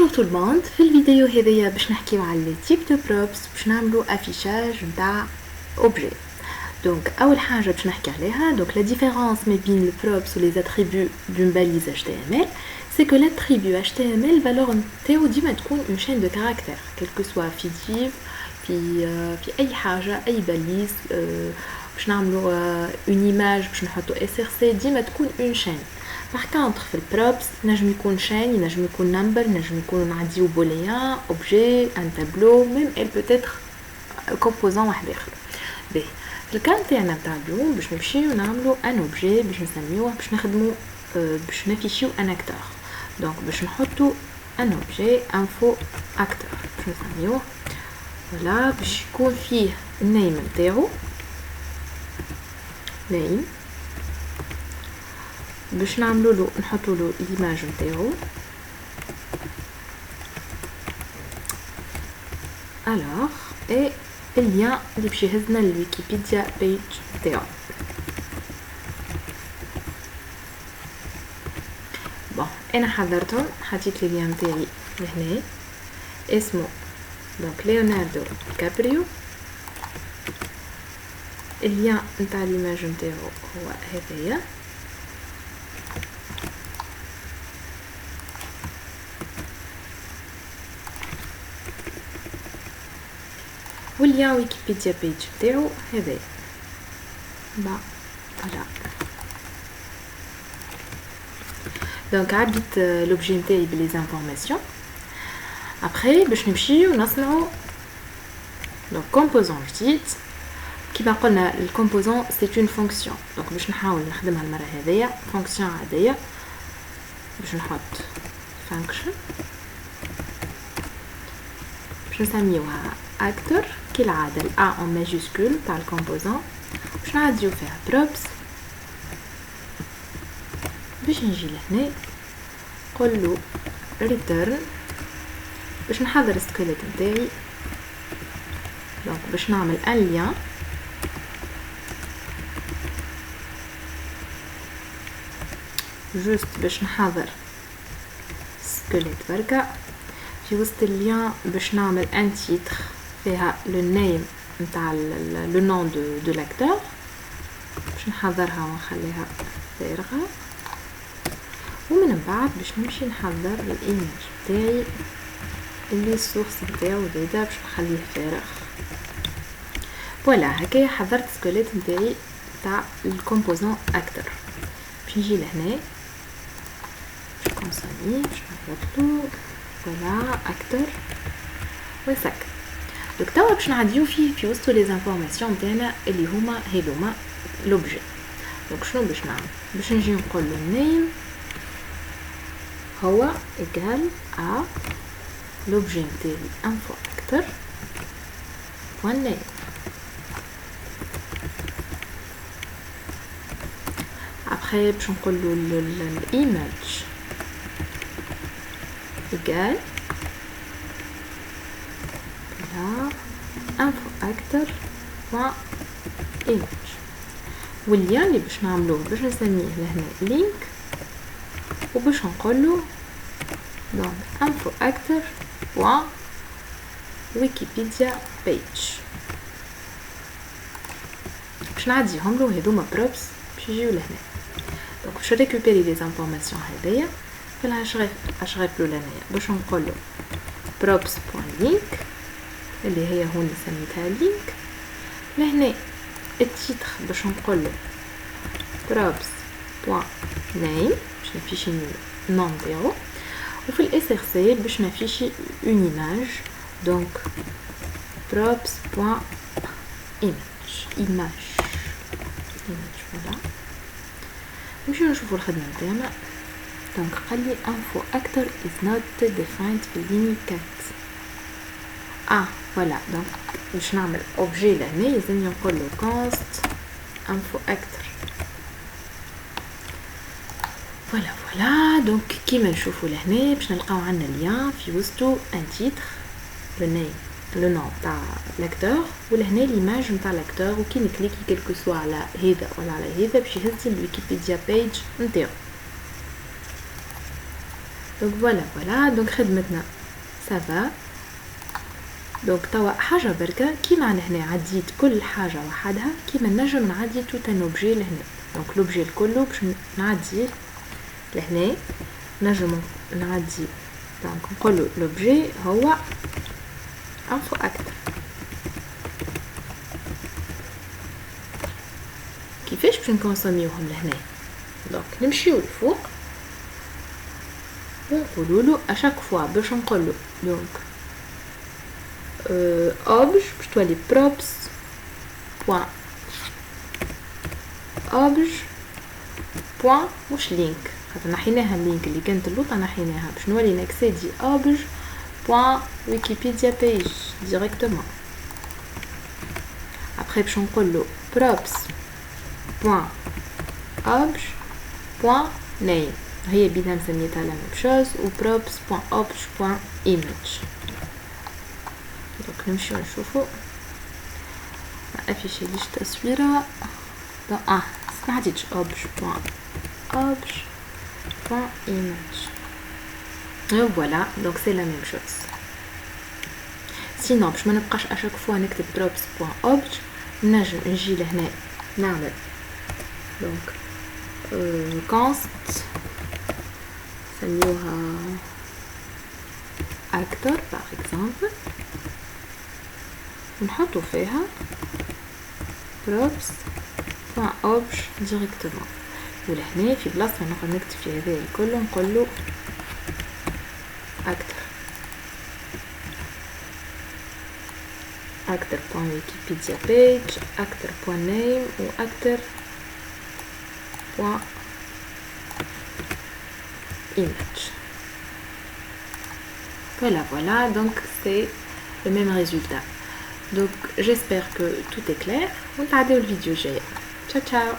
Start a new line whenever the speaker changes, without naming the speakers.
Bonjour tout le monde, في الفيديو هذيا باش نحكيو على لي تيب دو بروبس باش نعملو افيشاج نتاع اوبجي. دونك اول حاجه باش نحكي عليها دونك لا ديفيرونس ما بين لي بروبس و لي اتريبيوت دون باليز HTML c'est que l'attribut HTML valeur نتاعو ديما تكون une chaîne de caractères quel que soit في div في اي حاجه اي باليز باش نعملو une image باش نحطو src ديما تكون une chaîne. Par contre في البروبس نجم يكون chaîne نجم يكون number نجم يكون نعديو بوليان objet un tableau même elle peut être composant واحد اخر. باهي في الكان تاعنا نتاع اليوم باش نمشيو نعملو ان اوبجي باش نسميوه باش نخدمو باش نافيشيو ان اكتور. دونك باش نحطو ان اوبجي انفو اكتور باش نسميوه ولا باش يكون فيه النيم نتاعو نيم باش نعملو له نحطو له ليماج نتاعو. alors et اللين اللي باش يهزنا للويكيبيديا بيج نتاعو. بون انا حضرتهم حطيت لي اللين نتاعي لهنا اسمه دونك ليوناردو كابريو. اللين نتاع ليماج نتاعو هو هذايا واللين ويكيبيديا بيج تاعو هذايا فوالا. دونك عديت لوبجي نتاعي بلي زانفورماسيون. ابري باش نمشيو نصنعو دونك كومبوزون جديد كيما قلنا الكومبوزون سي اون فونكسيون. دونك باش نحاول نخدمها المره هذيا فونكسيون عاديه باش نحط فانكشن باش نسميوها actor كالعادة ال A en majuscule تاع الكومبوزون باش نعديو فيها props باش نجي لهنا نقولو return باش نحضر السكيلت نتاعي. دونك باش نعمل ان lien جوست باش نحضر سكيلت بركا في وسط اللين باش نعمل ان تيتر فيها لو نيم نتاع لو نون دو لاكتور باش نحضرها ونخليها فارغه ومن بعد باش نمشي نحضر الايماج تاعي اللي السورس نتاعو زايده باش نخليه فارغ. فوالا هكايا حضرت سكيلت نتاعي تاع الكومبوزون اكتر. باش نجي لهنا باش كونسوني باش نحطلو فوالا اكتر وسك. دونك توا باش نعديو فيه في وسط لي زانفورماسيون نتاعنا اللي هما هذوما لوبجي. دونك شنو باش نعمل باش نجي نقول له النيم هو ايكال ا لوبجي نتاعي انفو اكتر بوان نيم. ابري باش نقول له الايماج ايكال info actor image واللين اللي باش نعملوه باش نسميه لهنا link وباش نقوله دونك info actor wikipedia page باش نعديهم له هذوما بروبس باش يجيو لهنا. دونك باش ريكوبيري لي زانفورماسيون هذيا في الهاشغريف لولانيه باش نقوله props.link اللي هي هون سميتها لينك. لهنا التيتر باش نقوله props.name باش نفيشي النوم ديالو وفي الاسرسي باش نفيشي اون ايماج دونك props.image فوالا. نمشيو نشوفو الخدمه نتاعنا. دونك قالي info actor is not defined في ليني 4. فوالا دونك باش نعمل اوبجي لهنا لازم نقول له const info actor. فوالا دونك كيما نشوفوا لهنا باش نلقاو عندنا لين في وسطو ان تيتر لو نيم لو نون تاع لاكتور ولهنا ليماج نتاع لاكتور وكي نكليكي كلكو سوا على هذا ولا على هذا باش يهز الويكيبيديا بيج نتاعو. دونك فوالا دونك خدمتنا ça va. دونك توا حاجه بركه كيما انا هنا عديت كل حاجه وحدها كيما نجم نعدي توت ان اوبجي لهنا. دونك لوبجي الكل باش نعدي لهنا نجم نعدي. دونك نقولوا لوبجي هو انفو اكتر. كيفاش باش نكونسوميوهم لهنا؟ دونك نمشيو لفوق ونقولوا له اشاك فوا باش نقولوا دونك obj باش تولي props point obj point مش لينك خاطر نحيناها اللينك اللي كانت اللوطه نحيناها باش نولي نكسيدي obj point wikipedia page directement. après باش نقول له props point obj point name هي بينها مسميتها لا ميم شوز و props point obj point image. دونك نمشيو نشوفو ما افيشيليش تصويره. ما عديتش obj point image و فوالا. دونك سي لا ميم شوز. سينو باش ما نبقاش اشاك فوا نكتب props point obj نجم نجي لهنا نعمل دونك const نسميوها actor par exemple ونحطو فيها props point obj directement. ولهنا في بلاصه نقدر نكتب في هذا الكل نقولو actor point wikipedia page actor point name ou actor point image. Voilà, donc c'est le même résultat. Donc j'espère que tout est clair. On va regarder le vidéo. Ciao ciao.